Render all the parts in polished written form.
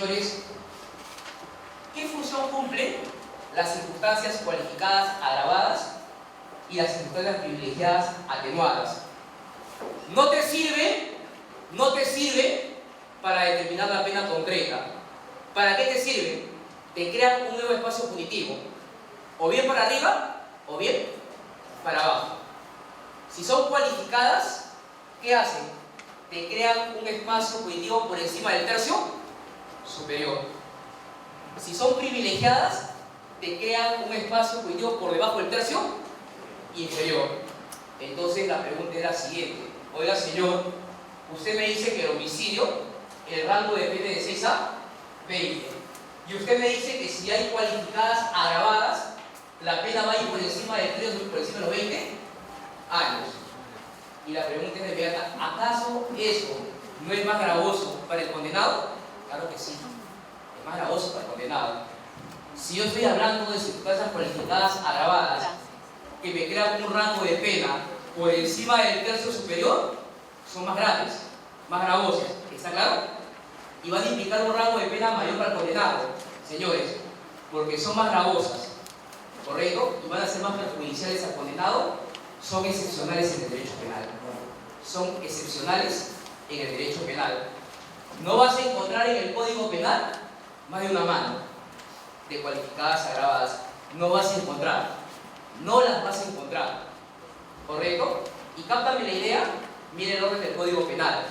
señores, ¿qué función cumplen las circunstancias cualificadas agravadas y las circunstancias privilegiadas atenuadas? No te sirve para determinar la pena concreta. ¿Para qué te sirve? Te crean un nuevo espacio punitivo, o bien para arriba o bien para abajo. Si son cualificadas, ¿qué hacen? Te crean un espacio punitivo por encima del tercio superior. Si son privilegiadas, te crean un espacio punitivo por debajo del tercio inferior. Entonces la pregunta es la siguiente: oiga señor, usted me dice que el homicidio, el rango de pena de 6 a 20, y usted me dice que si hay cualificadas agravadas, la pena va a ir por encima del 3, por encima de los 20 años. Y la pregunta es de inmediata: ¿acaso eso no es más gravoso para el condenado? Claro que sí, es más gravoso para el condenado. Si yo estoy hablando de circunstancias cualificadas agravadas que me crean un rango de pena por encima del tercio superior, son más graves, más gravosas, ¿está claro? Y van a implicar un rango de pena mayor para el condenado, señores, porque son más gravosas, ¿correcto? Y van a ser más perjudiciales al condenado. Son excepcionales en el derecho penal. Son excepcionales en el derecho penal. No vas a encontrar en el Código Penal más de una mano de cualificadas agravadas. No vas a encontrar. No las vas a encontrar. ¿Correcto? Y cáptame la idea, mire el orden del Código Penal.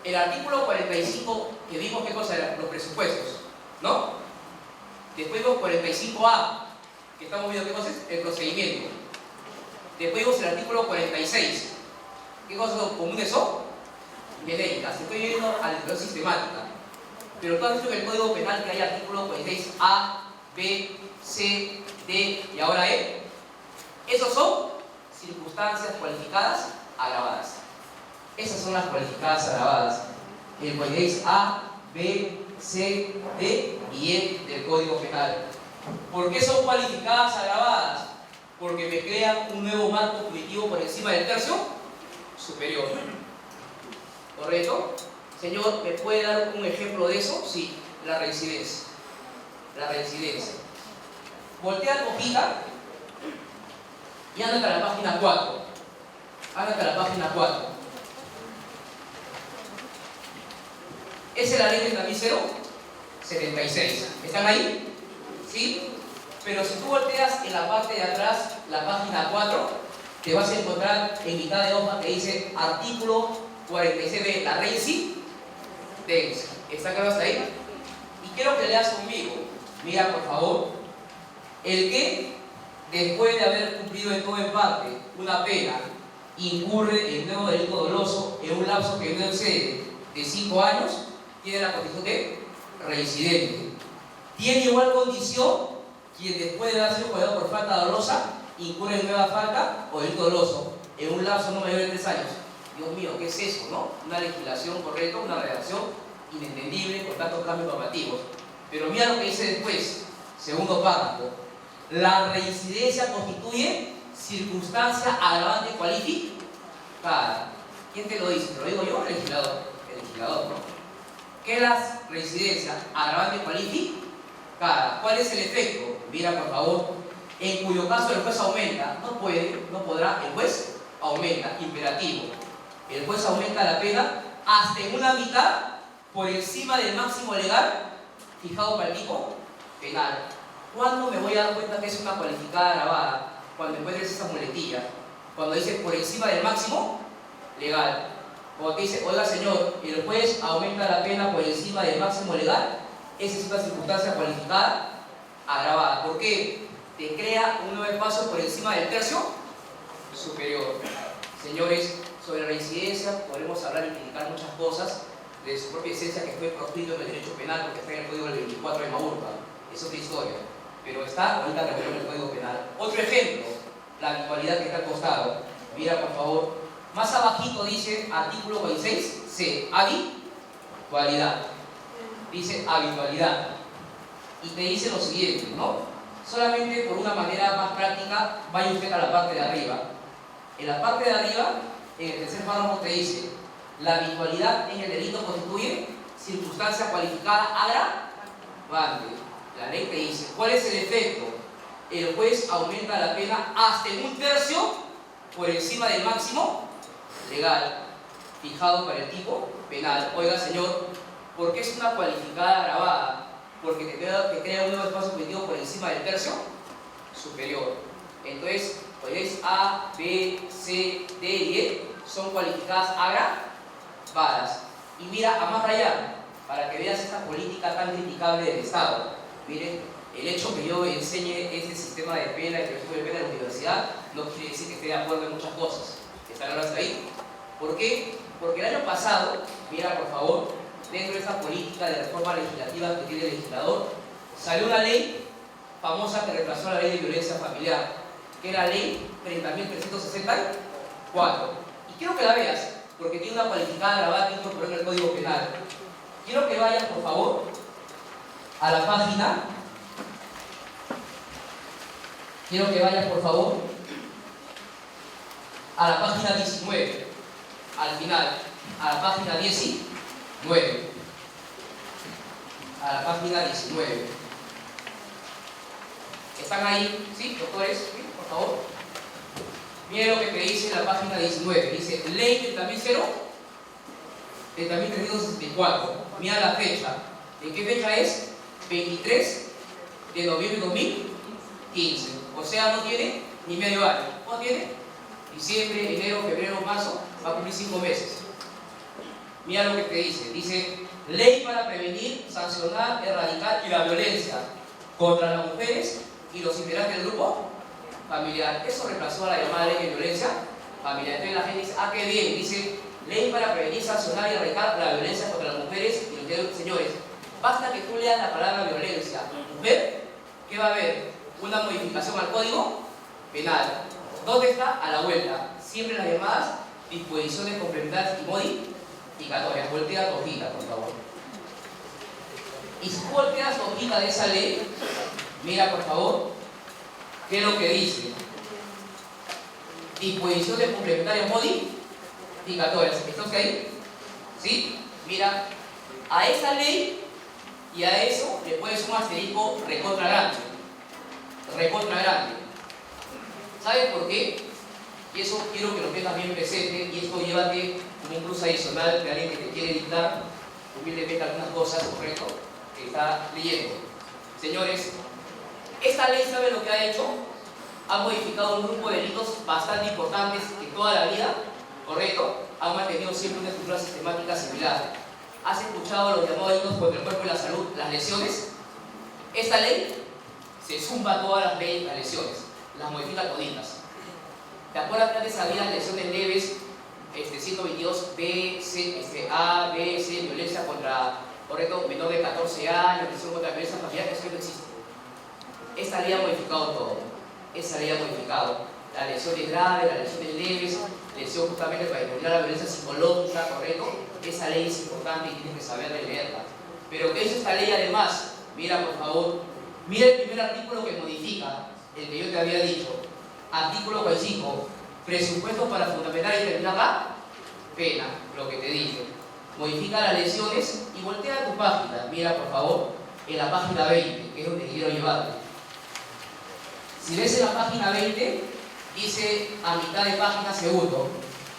El artículo 45, que vimos qué cosa eran, los presupuestos, ¿no? Después vimos 45A, que estamos viendo qué cosa es el procedimiento. Después vimos el artículo 46. ¿Qué cosas comunes son? Genéricas. Estoy yendo a la instrucción sistemática. Pero tú has visto en el Código Penal que hay artículo 46A, B, C, D y ahora E. Esos son circunstancias cualificadas agravadas. Esas son las cualificadas agravadas. El 46A, B, C, D y E del Código Penal. ¿Por qué son cualificadas agravadas? Porque me crean un nuevo marco punitivo por encima del tercio superior. ¿Correcto? Señor, ¿me puede dar un ejemplo de eso? Sí, la reincidencia. La reincidencia. Voltea tu hojita y ándate a la página 4. Ándate a la página 4. ¿Es la ley del tamicero? 76. ¿Están ahí? ¿Sí? Pero si tú volteas en la parte de atrás, la página 4, te vas a encontrar en mitad de hoja que dice artículo 46b, la reincidencia. ¿Está claro hasta ahí? Y quiero que leas conmigo. Mira, por favor. El que, después de haber cumplido en todo en parte una pena, incurre en nuevo delito doloso en un lapso que no excede de 5 años, tiene la condición de reincidente. Tiene igual condición quien después de haber sido condenado por falta dolosa incurre en nueva falta o delito doloso en un lapso no mayor de 3 años. Dios mío, ¿qué es eso, no? Una legislación correcta, una redacción inentendible con tantos cambios normativos. Pero mira lo que dice después, segundo párrafo. La reincidencia constituye circunstancia agravante cualificada. ¿Quién te lo dice? ¿Te lo digo yo o el legislador? El legislador, ¿no? ¿Qué es la reincidencia agravante cualificada? ¿Cuál es el efecto? Mira, por favor, en cuyo caso el juez aumenta, no podrá, el juez aumenta, imperativo. El juez aumenta la pena hasta en una mitad por encima del máximo legal fijado para el tipo penal. ¿Cuándo me voy a dar cuenta que es una cualificada agravada? Cuando encuentres esa muletilla. Cuando dice por encima del máximo legal. Cuando te dice, oiga señor, el juez aumenta la pena por encima del máximo legal, esa es una circunstancia cualificada agravada. ¿Por qué? Te crea un nuevo espacio por encima del tercio superior. Señores, sobre reincidencia podemos hablar y criticar muchas cosas de su propia esencia, que fue proscrito en el derecho penal porque está en el código del 24 de Maurpa. Es otra historia, pero está ahorita regulado en el código penal. Otro ejemplo, la habitualidad que está al costado. Mira, por favor, más abajito dice artículo 46C, habitualidad. Dice habitualidad. Y te dice lo siguiente, ¿no? Solamente por una manera más práctica, vaya usted a la parte de arriba. En la parte de arriba, en el tercer párrafo te dice: la habitualidad en el delito constituye circunstancia cualificada agravante. La ley te dice, ¿cuál es el efecto? El juez aumenta la pena hasta en un tercio por encima del máximo legal fijado para el tipo penal. Oiga, señor, ¿por qué es una cualificada agravada? Porque te crea un nuevo espacio punitivo por encima del tercio superior. Entonces, pues A, B, C, D y E son cualificadas agravadas. Y mira, a más allá, para que veas esta política tan criticable del Estado. Miren, el hecho que yo enseñe este sistema de pena y que yo estuve de pena en la universidad no quiere decir que esté de acuerdo en muchas cosas. ¿Están ahora hasta ahí? ¿Por qué? Porque el año pasado, mira por favor, dentro de esta política de reforma legislativa que tiene el legislador, salió una ley famosa que reemplazó la ley de violencia familiar, que era la ley 30.364. Y quiero que la veas, porque tiene una cualificada agravada que incorporó en el Código Penal. Quiero que vayas, por favor, a la página. Quiero que vayas, por favor, a la página 19. Al final, a la página 19. A la página 19. ¿Están ahí? ¿Sí, doctores? ¿Sí? Por favor. Miren lo que te dice la página 19. Dice, ley 30.364. Mira la fecha. ¿De qué fecha es? 23 de noviembre de 2015. O sea, no tiene ni medio año. ¿No tiene? Diciembre, enero, febrero, marzo. Va a cumplir 5 meses. Mira lo que te dice. Dice, ley para prevenir, sancionar, erradicar y la violencia contra las mujeres y los integrantes del grupo familiar. Eso reemplazó a la llamada ley de violencia familiar. Entonces la gente dice, ah, qué bien. Dice, ley para prevenir, sancionar y erradicar la violencia contra las mujeres y los integrantes. Señores, basta que tú leas la palabra violencia. Mujer, ¿qué va a haber? Una modificación al Código Penal. ¿Dónde está? A la vuelta. Siempre las llamadas disposiciones complementarias y modificatorias. Voltea tu hojita, por favor. Y si tú volteas tu hojita de esa ley, mira, por favor, qué es lo que dice. Disposiciones complementarias modificatorias. ¿Estás ahí? ¿Sí? Mira, a esa ley y a eso le pones un asterisco recontra grande. Recontra grande. ¿Sabes por qué? Y eso quiero que lo tengas bien presente, y esto llévate como un plus adicional de alguien que te quiere dictar humildemente algunas cosas, correcto, que está leyendo. Señores, esta ley, ¿sabe lo que ha hecho? Ha modificado un grupo de delitos bastante importantes que toda la vida, correcto, han mantenido siempre una estructura sistemática similar. ¿Has escuchado los llamados delitos contra el cuerpo y la salud, las lesiones? Esta ley se zumba a todas las leyes, las lesiones, las modifica toditas. ¿Te acuerdas que antes había lesiones leves, 122 B, C, A, B, C, violencia contra, correcto, menor de 14 años, lesión contra violencia familiar? Eso no existe. Esta ley ha modificado todo. Esa ley ha modificado las lesiones graves, las lesiones leves, lesión justamente para eliminar la violencia psicológica, correcto. Esa ley es importante y tienes que saber de leerla. Pero ¿qué hizo esta ley además? Mira, por favor, mira el primer artículo que modifica, el que yo te había dicho. Artículo 45, presupuesto para fundamentar y determinar la pena, lo que te dije. Modifica las lesiones y voltea tu página. Mira, por favor, en la página 20, que es donde quiero llevarte. Si ves en la página 20, dice a mitad de página segundo,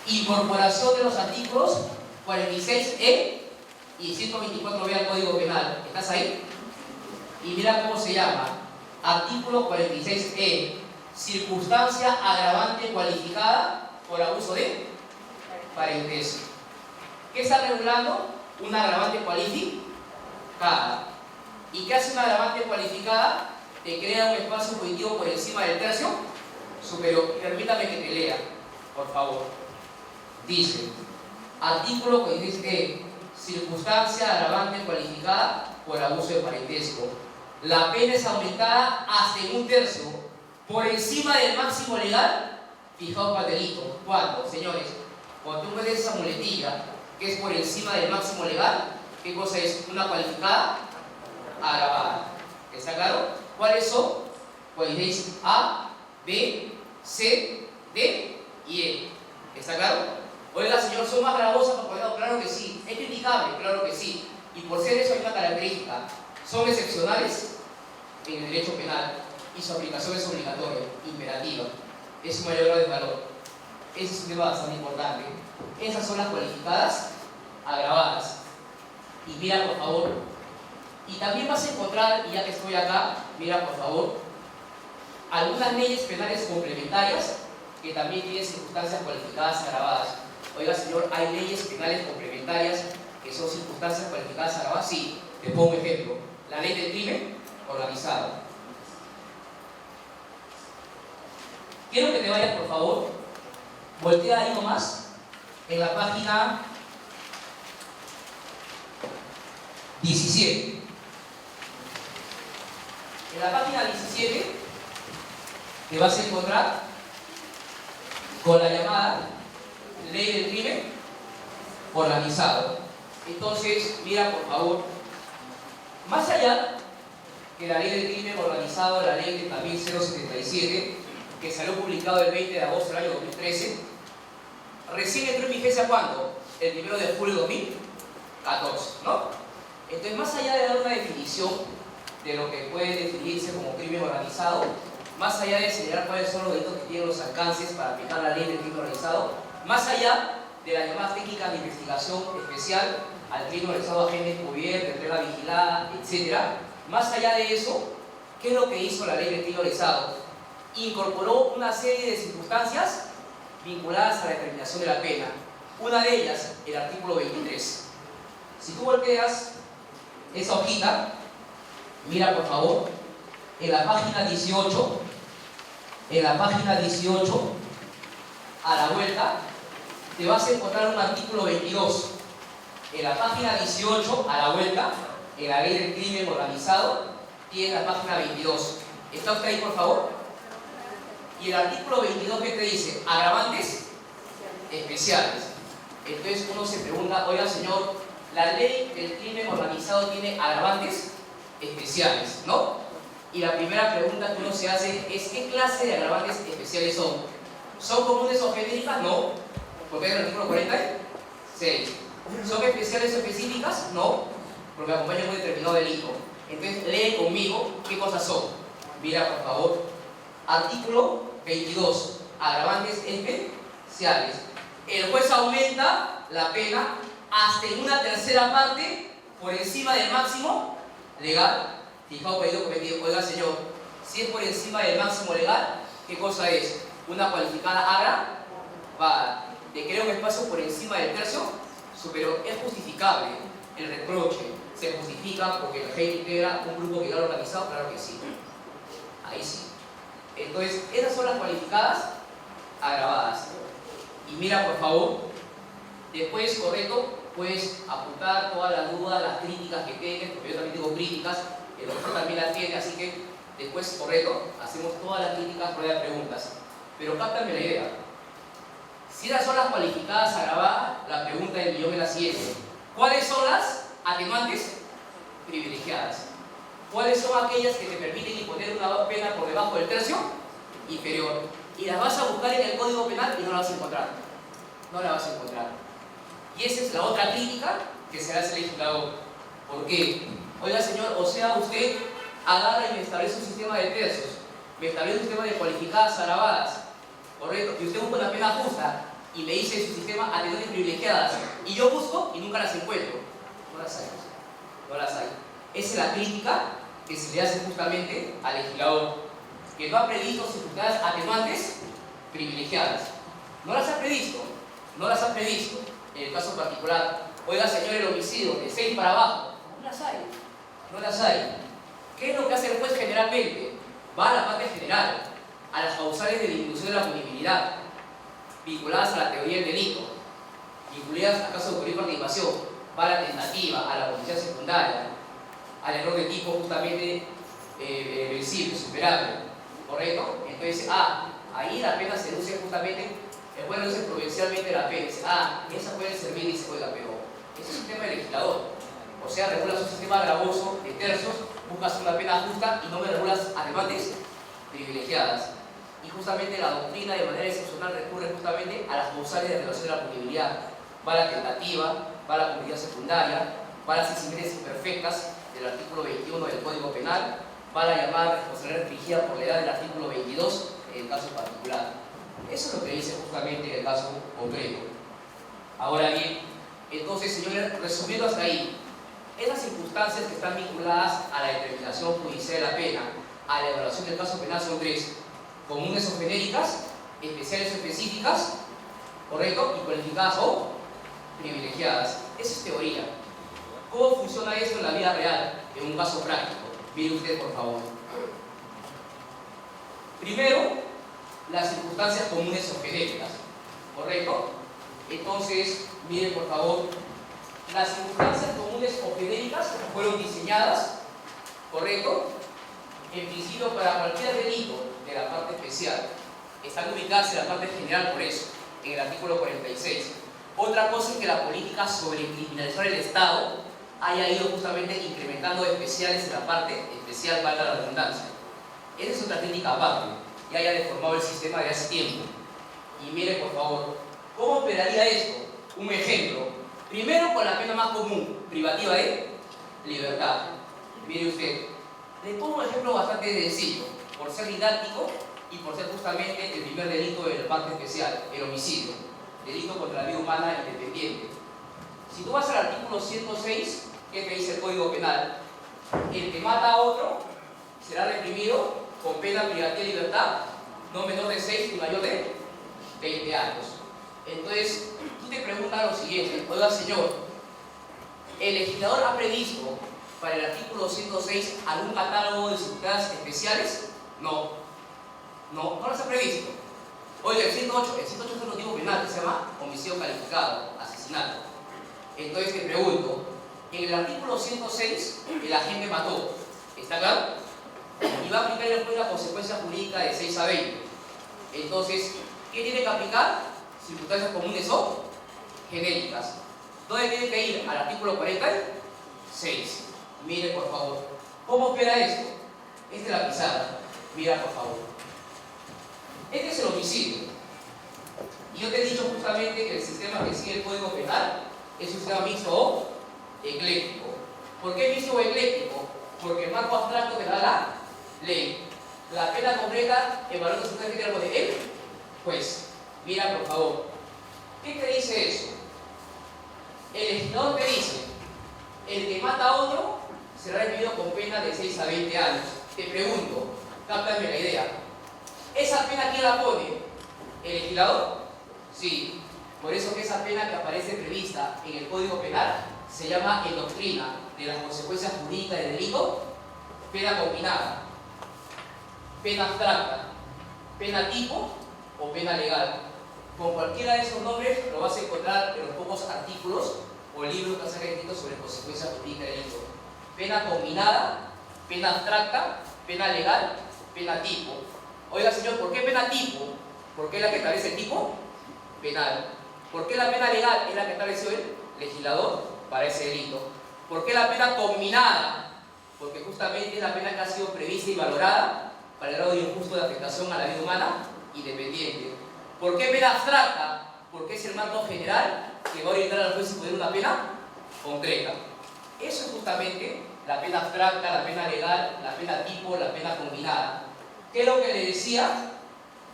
incorporación de los artículos 46E y 124B al Código Penal. ¿Estás ahí? Y mira cómo se llama. Artículo 46E. Circunstancia agravante cualificada por abuso de parentesco. ¿Qué está regulando? Una agravante cualificada. ¿Y qué hace una agravante cualificada? Te crea un espacio punitivo por encima del tercio superior. Permítame que te lea, por favor. Dice, artículo 46E, circunstancia agravante cualificada por abuso de parentesco. La pena es aumentada hasta en un tercio por encima del máximo legal fijado para el delito. ¿Cuándo, señores? Cuando tú ves esa muletilla que es por encima del máximo legal, ¿qué cosa es? Una cualificada agravada. ¿Está claro? ¿Cuáles son? Pues dice A, B, C, D y E. ¿Está claro? Oiga, señor, ¿son más gravosas por cuidado? Claro que sí. ¿Es criticable? Claro que sí. Y por ser eso hay una característica: son excepcionales en el derecho penal y su aplicación es obligatoria, imperativa. Es un mayor grado de valor. Ese es un tema bastante importante. Esas son las cualificadas agravadas. Y mira, por favor, y también vas a encontrar, y ya que estoy acá, mira, por favor, algunas leyes penales complementarias que también tienen circunstancias cualificadas agravadas. Oiga, señor, ¿hay leyes penales complementarias que son circunstancias cualificadas agravadas? Sí, te pongo un ejemplo. La ley del crimen organizado. Quiero que te vayas, por favor, voltea ahí nomás, en la página 17. En la página 17 te vas a encontrar con la llamada ley del crimen organizado. Entonces, mira, por favor, más allá que la ley del crimen organizado, la ley de 14077, que salió publicado el 20 de agosto del año 2013, recién entró en vigencia ¿cuándo? El 1 de julio de 2014, ¿no? Entonces, más allá de dar una definición de lo que puede definirse como crimen organizado, más allá de señalar cuáles son los delitos que tienen los alcances para aplicar la ley del crimen organizado, más allá de las llamadas técnicas de investigación especial al crimen organizado, agente encubierto, entrega vigilada, etc., más allá de eso, ¿qué es lo que hizo la ley del crimen organizado? Incorporó una serie de circunstancias vinculadas a la determinación de la pena. Una de ellas, el artículo 23. Si tú volteas esa hojita, mira por favor, en la página 18, a la vuelta, te vas a encontrar un artículo 22. En la página 18, a la vuelta, en la ley del crimen organizado, tiene la página 22. ¿Está usted ahí, por favor? Y el artículo 22, ¿qué te dice? Agravantes especiales. Entonces uno se pregunta, oiga señor, la ley del crimen organizado tiene agravantes especiales, ¿no? Y la primera pregunta que uno se hace es, ¿qué clase de agravantes especiales son? ¿Son comunes o genéricas? No, porque es el artículo 46. ¿Son especiales o específicas? No, porque acompañan un determinado delito. Entonces lee conmigo qué cosas son. Mira por favor, artículo 22, agravantes especiales. El juez aumenta la pena hasta en una tercera parte por encima del máximo legal. Fijado, pedido, cometido. Oiga señor, si es por encima del máximo legal, ¿qué cosa es? Una cualificada agravada. Te crea un espacio por encima del tercio superior. Es justificable el reproche. Se justifica porque la gente integra un grupo criminal organizado, claro que sí. Ahí sí. Entonces, esas son las cualificadas agravadas. Y mira, por favor, después, correcto, puedes apuntar todas las dudas, las críticas que tengas, porque yo también tengo críticas, el doctor también las tiene, así que después, correcto, hacemos todas las críticas, prueba de preguntas. Pero cáptame la idea. Si esas son las cualificadas agravadas, la pregunta del millón es la siguiente: ¿cuáles son las atenuantes privilegiadas? ¿Cuáles son aquellas que te permiten imponer una pena por debajo del tercio inferior? Y las vas a buscar en el Código Penal y no las vas a encontrar. No las vas a encontrar. Y esa es la otra crítica que se hace al legislador. ¿Por qué? Oiga señor, o sea, usted agarra y me establece un sistema de tercios, me establece un sistema de cualificadas agravadas, correcto, y usted busca una pena justa y me dice su sistema atenuantes privilegiadas, y yo busco y nunca las encuentro. No las hay. No las hay. Esa es la crítica que se le hace justamente al legislador, que no ha previsto circunstancias atenuantes privilegiadas. No las ha previsto. No las ha previsto. En el caso particular, oiga señor, el homicidio de 6 para abajo, no las hay. No las hay. ¿Qué es lo que hace el juez generalmente? Va a la parte general, a las causales de disminución de la punibilidad, vinculadas a la teoría del delito, vinculadas a caso de ocurrir participación, va a la tentativa, a la comisión secundaria, al error de tipo justamente vencible, superable, ¿correcto? Entonces, ahí la pena se reduce justamente, el juez reduce provincialmente la pena, dice, esa puede servir, y dice, oiga, pero ese es un tema del legislador. O sea, regulas un sistema gravoso de tercios, buscas una pena justa y no me regulas atenuantes privilegiadas. Y justamente la doctrina de manera excepcional recurre justamente a las causales de relación de la punibilidad. Va a la tentativa, va a la comunidad secundaria, bases civiles imperfectas del artículo 21 del Código Penal, va a llamar responsabilidad restringida por la edad del artículo 22 en el caso particular. Eso es lo que dice justamente en el caso concreto. Ahora bien, entonces, señores, resumiendo hasta ahí, esas circunstancias que están vinculadas a la determinación judicial de la pena, a la evaluación del caso penal son tres: comunes o genéricas, especiales o específicas, ¿correcto? Y cualificadas o privilegiadas. Eso es teoría. ¿Cómo funciona esto en la vida real, en un caso práctico? Mire usted, por favor. Primero, las circunstancias comunes o genéricas, ¿correcto? Entonces, miren por favor, las circunstancias comunes o genéricas fueron diseñadas, ¿correcto? En principio para cualquier delito de la parte especial. Están ubicadas en la parte general por eso, en el artículo 46. Otra cosa es que la política sobre criminalizar el Estado haya ido justamente incrementando especiales en la parte especial, valga la redundancia. Esa es otra técnica aparte, y haya deformado el sistema de hace tiempo. Y miren por favor, ¿cómo operaría esto? Un ejemplo. Primero con la pena más común, privativa de libertad. Mire usted, le pongo un ejemplo bastante sencillo, por ser didáctico y por ser justamente el primer delito de la parte especial, el homicidio, delito contra la vida humana independiente. Si tú vas al artículo 106, que dice el Código Penal, el que mata a otro será reprimido con pena privativa de libertad, no menor de 6 y mayor de 20 años. Entonces, tú te preguntas lo siguiente: oiga señor, ¿el legislador ha previsto para el artículo 106 algún catálogo de circunstancias especiales? No las ha previsto. Oiga, el 108 es otro tipo penal que se llama homicidio calificado, asesinato. Entonces te pregunto, en el artículo 106 el agente mató, ¿está claro? Y va a aplicar después la consecuencia jurídica de 6 a 20. Entonces, ¿qué tiene que aplicar? Circunstancias comunes o genéricas. ¿Dónde tiene que ir? Al artículo 46. Mire por favor, ¿cómo opera esto? Esta es la pizarra. Mira por favor. Este es el homicidio. Y yo te he dicho justamente que el sistema que sigue el Código Penal es un sistema mixto o ecléctico. ¿Por qué mixto o ecléctico? Porque el marco abstracto te da la ley. La pena concreta, evaluando su criterio de él, pues, mira por favor. ¿Qué te dice eso? El legislador te dice: el que mata a otro será reprimido con pena de 6 a 20 años. Te pregunto, cáptame la idea. ¿Esa pena quién la pone? ¿El legislador? Sí. Por eso que esa pena que aparece prevista en el Código Penal se llama, en doctrina de las consecuencias jurídicas del delito, pena combinada, pena abstracta, pena tipo o pena legal. Con cualquiera de esos nombres lo vas a encontrar en los pocos artículos o libros que se han escrito sobre consecuencias jurídicas del delito. Pena combinada, pena abstracta, pena legal, pena tipo. Oiga señor, ¿por qué pena tipo? Porque es la que establece el tipo penal. ¿Por qué la pena legal es la que estableció el legislador para ese delito? ¿Por qué la pena combinada? Porque justamente es la pena que ha sido prevista y valorada para el grado de injusto de afectación a la vida humana independiente. ¿Por qué pena abstracta? Porque es el marco general que va a orientar al juez a poner una pena concreta. Eso es justamente la pena abstracta, la pena legal, la pena tipo, la pena combinada. ¿Qué es lo que le decía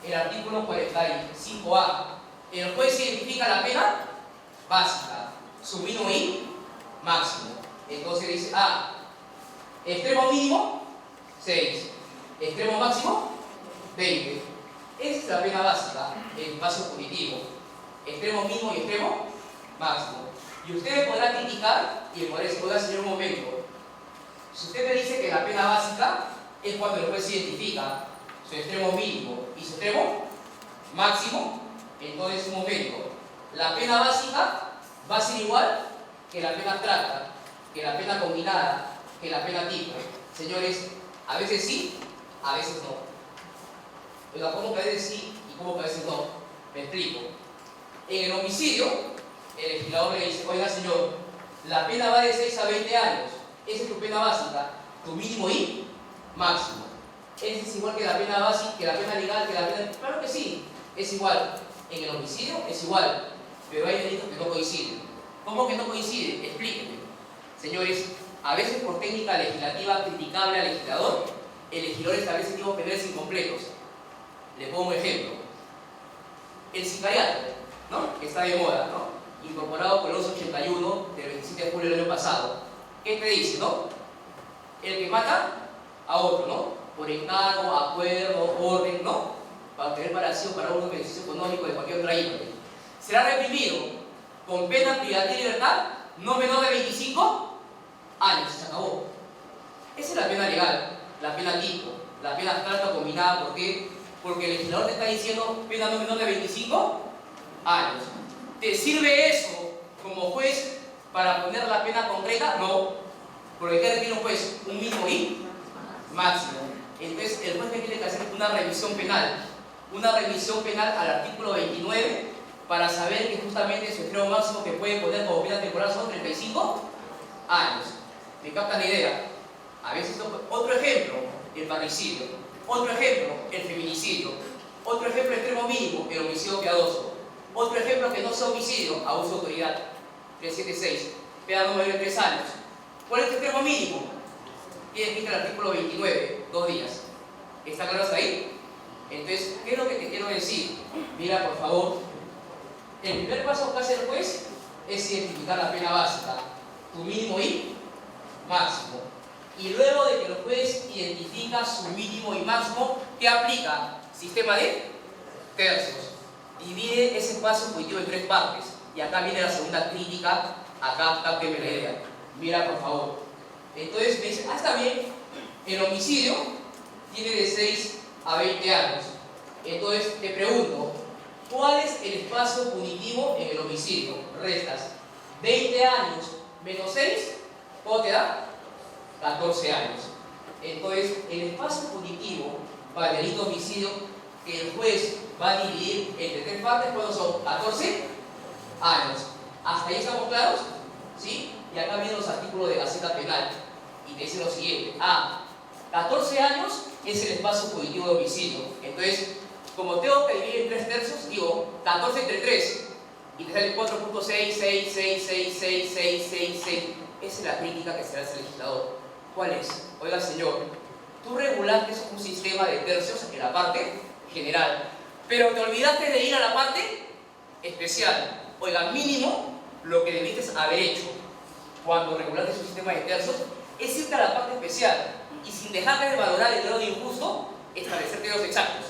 el artículo 45A? El juez identifica la pena básica, su mínimo y máximo. Entonces dice, extremo mínimo, 6. Extremo máximo, 20. Esa es la pena básica en espacio punitivo. Extremo mínimo y extremo máximo. Y usted me podrá criticar y me podrá decir, oiga señor, un momento. Si usted me dice que la pena básica es cuando el juez identifica su extremo mínimo y su extremo máximo, entonces un momento. La pena básica va a ser igual que la pena abstracta, que la pena combinada, que la pena tipo. Señores, a veces sí, a veces no. Oiga, ¿cómo que a veces sí y cómo que a veces no? Me explico. En el homicidio, el legislador le dice, oiga señor, la pena va de 6 a 20 años. Esa es tu pena básica, tu mínimo y máximo. ¿Esa es igual que la pena básica, que la pena legal, que la pena...? Claro que sí, es igual. En el homicidio es igual, pero hay delitos que no coinciden. ¿Cómo que no coinciden? Explíqueme. Señores, a veces por técnica legislativa criticable al legislador, el legislador establece tipos penales incompletos. Le pongo un ejemplo. El sicariato, ¿no?, que está de moda, ¿no?, incorporado por el 1181 del 27 de julio del año pasado. ¿Qué te dice, no? El que mata a otro, ¿no?, por encargo, acuerdo, orden, ¿no?, para obtener para un beneficio económico de cualquier otra índole, será reprimido con pena privativa de libertad no menor de 25 años. Se acabó. Esa es la pena legal, la pena tipo, la pena abstracta combinada. ¿Por qué? Porque el legislador te está diciendo pena no menor de 25 años. ¿Te sirve eso como juez para poner la pena concreta? No. Porque ¿qué requiere un juez? Un mínimo y máximo. Entonces el juez tiene que hacer una revisión penal. Una revisión penal al artículo 29 para saber que justamente su extremo máximo que puede poner como pena temporal son 35 años. ¿Me captan la idea? A veces, otro ejemplo, el parricidio. Otro ejemplo, el feminicidio. Otro ejemplo, extremo mínimo, el homicidio piadoso. Otro ejemplo que no sea homicidio, abuso de autoridad. 376, pena no mayor de 3 años. ¿Cuál es el extremo mínimo? Tiene que ir al artículo 29, 2 días. ¿Está claro hasta ahí? Entonces, ¿qué es lo que te quiero decir? Mira, por favor, el primer paso que hace el juez es identificar la pena básica, tu mínimo y máximo. Y luego de que el juez identifica su mínimo y máximo, ¿qué aplica? Sistema de tercios. Divide ese espacio punitivo en 3 partes. Y acá viene la segunda crítica. Acá cápteme la idea. Mira, por favor. Entonces me dice, está bien, el homicidio tiene de 6 a 20 años. Entonces te pregunto, ¿cuál es el espacio punitivo en el homicidio? Restas 20 años menos 6, ¿cuánto te da? 14 años. Entonces, el espacio punitivo para el delito de homicidio que el juez va a dividir entre 3 partes, ¿cuántos son? 14 años. ¿Hasta ahí estamos claros? ¿Sí? Y acá vienen los artículos de Gaceta Penal y te dice lo siguiente. 14 años es el espacio punitivo de homicidio. Entonces, como tengo que dividir en 3 tercios, digo 14 entre 3 y te sale 4.6, 6, 6, 6, 6, 6, 6, 6. Esa es la crítica que se hace al legislador. ¿Cuál es? Oiga, señor, tú regulaste un sistema de tercios en la parte general, pero te olvidaste de ir a la parte especial. Oiga, mínimo lo que debiste haber hecho cuando regulaste su sistema de tercios es irte a la parte especial y, sin dejar de valorar el grado de injusto, establecer términos exactos.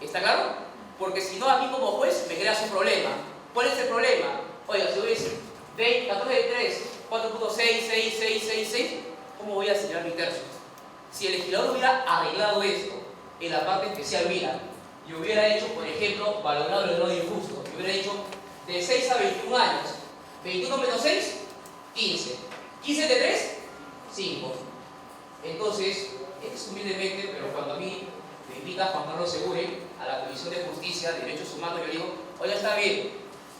¿Está claro? Porque si no, a mí como juez me creas un problema. ¿Cuál es el problema? Oiga, si voy a decir 14 de 3, 4.6, 6, 6, 6, 6, ¿cómo voy a señalar mi tercio? Si el legislador hubiera arreglado esto en la parte especial, mira, y hubiera hecho, por ejemplo, valorado el grado injusto, y hubiera dicho de 6 a 21 años, 21 menos 6, 15. 15 de 3, 5. Entonces, es humildemente, pero cuando a mí me invita Juan Carlos Segure a la Comisión de Justicia, de Derechos Humanos, yo digo, oye, está bien,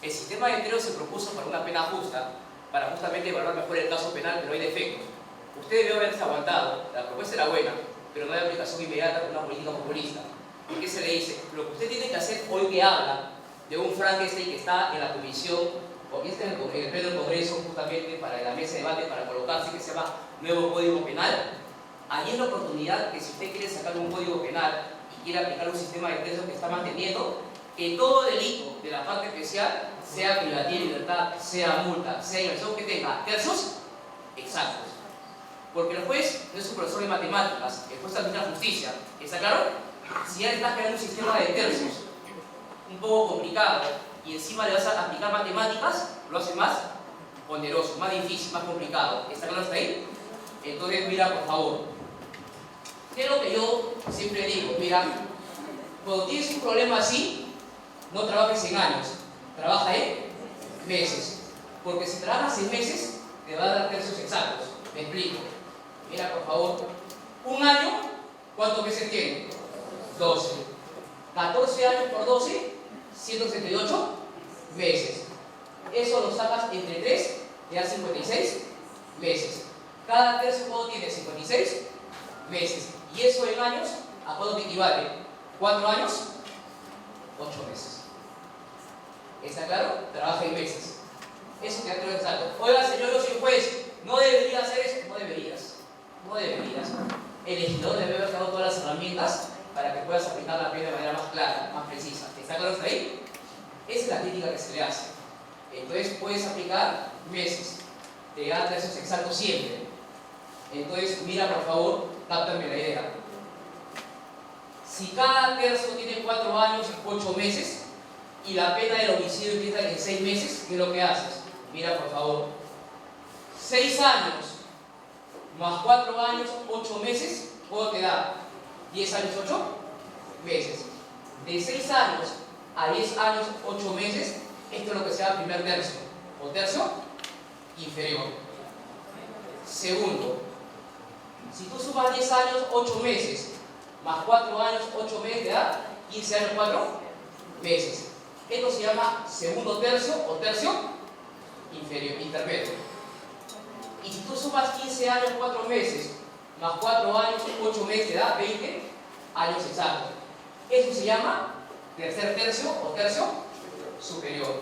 el sistema de enteros se propuso para una pena justa, para justamente evaluar mejor el caso penal, pero hay defectos. Usted debió haberse aguantado, la propuesta era buena, pero no hay aplicación inmediata con una política populista. ¿Y qué se le dice? Lo que usted tiene que hacer hoy, que habla de un Frankenstein que está en la comisión, o que está en el pleno del Congreso justamente para la mesa de debate, para colocarse, que se llama Nuevo Código Penal. Allí es la oportunidad que, si usted quiere sacar un código penal y quiere aplicar un sistema de tercios que está manteniendo, que todo delito de la parte especial, sea privativa de libertad, sea multa, sea inversión, que tenga tercios exactos. Porque el juez no es un profesor de matemáticas, el juez administra justicia. ¿Está claro? Si ya le estás creando un sistema de tercios un poco complicado y encima le vas a aplicar matemáticas, lo hace más oneroso, más difícil, más complicado. ¿Está claro hasta ahí? Entonces, mira, por favor, ¿qué es lo que yo siempre digo? Mira, cuando tienes un problema así, no trabajes en años, trabaja en meses. Porque si trabajas en meses, te va a dar tercios exactos. Me explico. Mira, por favor, un año, ¿cuántos meses tiene? 12. 14 años por 12, 178 meses. Eso lo sacas entre 3, te da 56 meses. Cada tercio, ¿cuánto tiene? 56 meses. Y eso en años, ¿a cuánto te equivale? 4 años, 8 meses. ¿Está claro? Trabaja en meses. Eso te da exacto. Oiga, señor, yo soy juez. ¿no debería hacer eso? No deberías. No deberías. El legislador debe haber dado todas las herramientas para que puedas aplicar la pena de manera más clara, más precisa. ¿Está claro hasta ahí? Esa es la crítica que se le hace. Entonces puedes aplicar meses. Te da tercios exactos siempre. Entonces, mira por favor, cáptame la idea. Si cada tercio tiene 4 años, 8 meses, y la pena del homicidio empieza en 6 meses, ¿qué es lo que haces? Mira por favor. 6 años más 4 años, 8 meses, ¿cuánto te da? 10 años, 8 meses. De 6 años a 10 años, 8 meses, esto es lo que se llama primer tercio, o tercio inferior. Segundo, si tú sumas 10 años, 8 meses, más 4 años, 8 meses, te da 15 años, 4 meses. Esto se llama segundo tercio o tercio inferior, intermedio. Y si tú sumas 15 años, 4 meses, más 4 años, 8 meses, te da 20 años exactos. Eso se llama tercer tercio o tercio superior.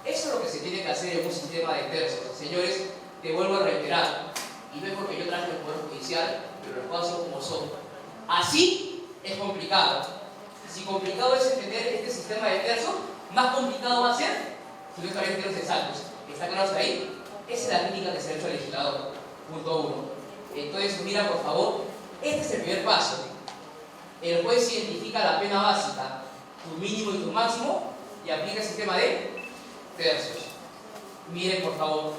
Eso es lo que se tiene que hacer en un sistema de tercios. Señores, te vuelvo a reiterar, y no es porque yo traje el Poder Judicial, pero los casos como son. Así es complicado. Si complicado es entender este sistema de tercios, más complicado va a ser si no están en tercios exactos. ¿Está claro hasta ahí? Esa es la crítica que se ha hecho al legislador. Punto 1. Entonces, mira por favor, este es el primer paso. El juez identifica la pena básica, tu mínimo y tu máximo, y aplica el sistema de tercios. Miren por favor.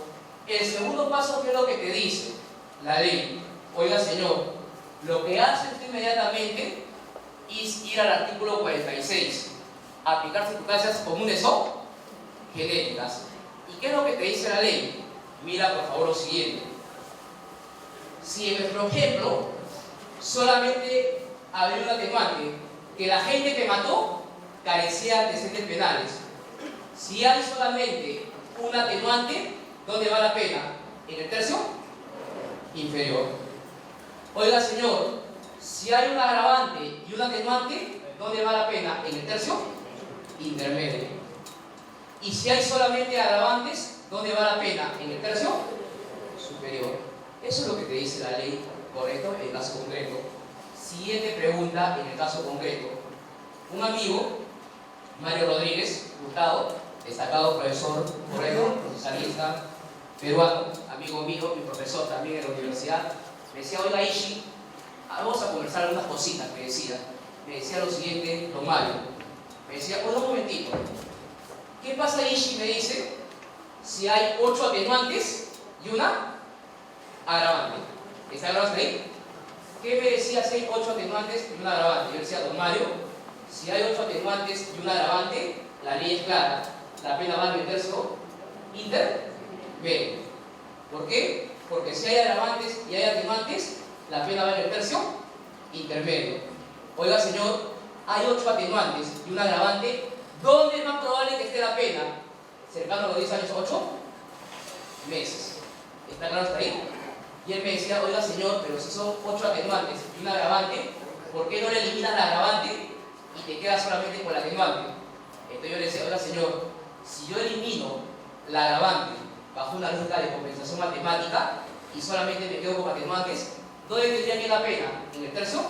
El segundo paso, ¿qué es lo que te dice la ley? Oiga señor, lo que hace usted inmediatamente es ir al artículo 46, aplicar circunstancias comunes o genéticas. ¿Y qué es lo que te dice la ley? Mira por favor lo siguiente. Si en nuestro ejemplo solamente habría un atenuante, que la gente que mató carecía de antecedentes penales. Si hay solamente un atenuante, ¿dónde va la pena? En el tercio inferior. Oiga señor, si hay un agravante y un atenuante, ¿dónde va la pena? En el tercio intermedio. Y si hay solamente agravantes, ¿dónde va la pena? En el tercio superior. Eso es lo que te dice la ley, ¿correcto? En el caso concreto. Siguiente pregunta en el caso concreto. Un amigo, Mario Rodríguez, Hurtado, destacado profesor, correcto, procesalista peruano, amigo mío, mi profesor también en la universidad, me decía, oiga Ishi, vamos a conversar algunas cositas, me decía lo siguiente, don Mario, me decía, oiga un momentito, ¿qué pasa Ishi? Me dice, si hay 8 atenuantes y una agravante. ¿Está grabado hasta ahí? ¿Qué me decía si hay 8 atenuantes y una agravante? Yo decía, don Mario, si hay 8 atenuantes y un agravante, la ley es clara, la pena va a meterse intermedio. ¿Por qué? Porque si hay agravantes y hay atenuantes, la pena va en el tercio intermedio. Oiga señor, hay 8 atenuantes y un agravante, ¿dónde es más probable que esté la pena? Cercano a los 10 años, 8 meses. ¿Está claro hasta ahí? Y él me decía, oiga señor, pero si son 8 atenuantes y un agravante, ¿por qué no le eliminas el agravante y te quedas solamente con el atenuante? Entonces yo le decía, oiga señor, si yo elimino el agravante bajo una lógica de compensación matemática y solamente me quedo con atenuantes, ¿dónde tendría que ir la pena? En el tercio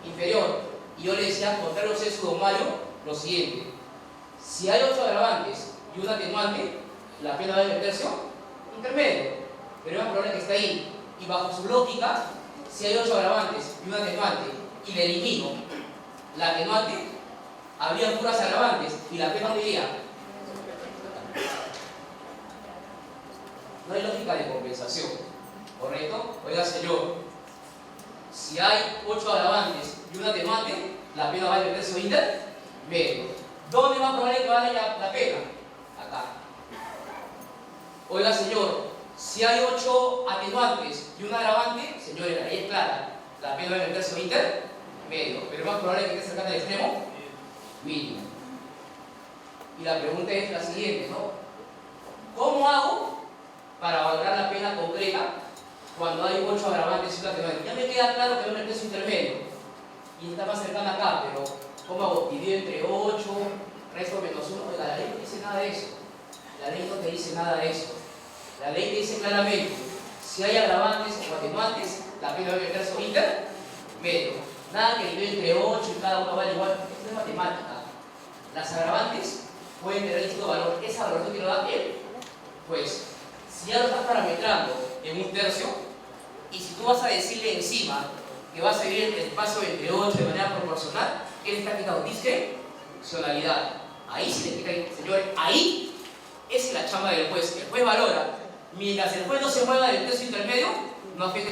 inferior. Y yo le decía, contrario sesgo, don Mario, lo siguiente. Si hay 8 agravantes y un atenuante, la pena va en el tercio intermedio. Pero es más probable que esté ahí. Y bajo su lógica, si hay 8 agravantes y un atenuante y le elimino la atenuante, habría puras agravantes y la pena ¿dónde iría? No hay lógica de compensación, ¿correcto? Oiga señor, si hay 8 agravantes y un atenuante, la pena va a meterse en intermedio. ¿Dónde es más probable que vaya la pena? Acá. Oiga señor, si hay 8 atenuantes y un agravante, señores, la ley es clara, la pena va a meterse en intermedio, pero es más probable que esté cercana al extremo mínimo. Y la pregunta es la siguiente, ¿no? ¿Cómo hago para valorar la pena concreta cuando hay 8 agravantes y un atenuante? Ya me queda claro que no me meto intermedio y está más cercana acá, pero ¿cómo hago? Divido entre 8, resto menos 1. Oiga, la ley no dice nada de eso. La ley no te dice nada de eso. La ley te dice claramente Si hay agravantes o atenuantes, la pena debe verse intermedio. Nada que nivel entre 8 y cada uno vale igual. Esto es matemática. Las agravantes pueden tener distinto valor. Esa valoración que nos da él, pues, si ya lo estás parametrando en 1/3, y si tú vas a decirle encima que vas a dividir el espacio entre 8 de manera proporcional, él está quitando discrecionalidad. Ahí sí le quita, señores, ahí es la chamba del juez. El juez valora. Mientras el juez no se mueva del tercio intermedio, no afecta.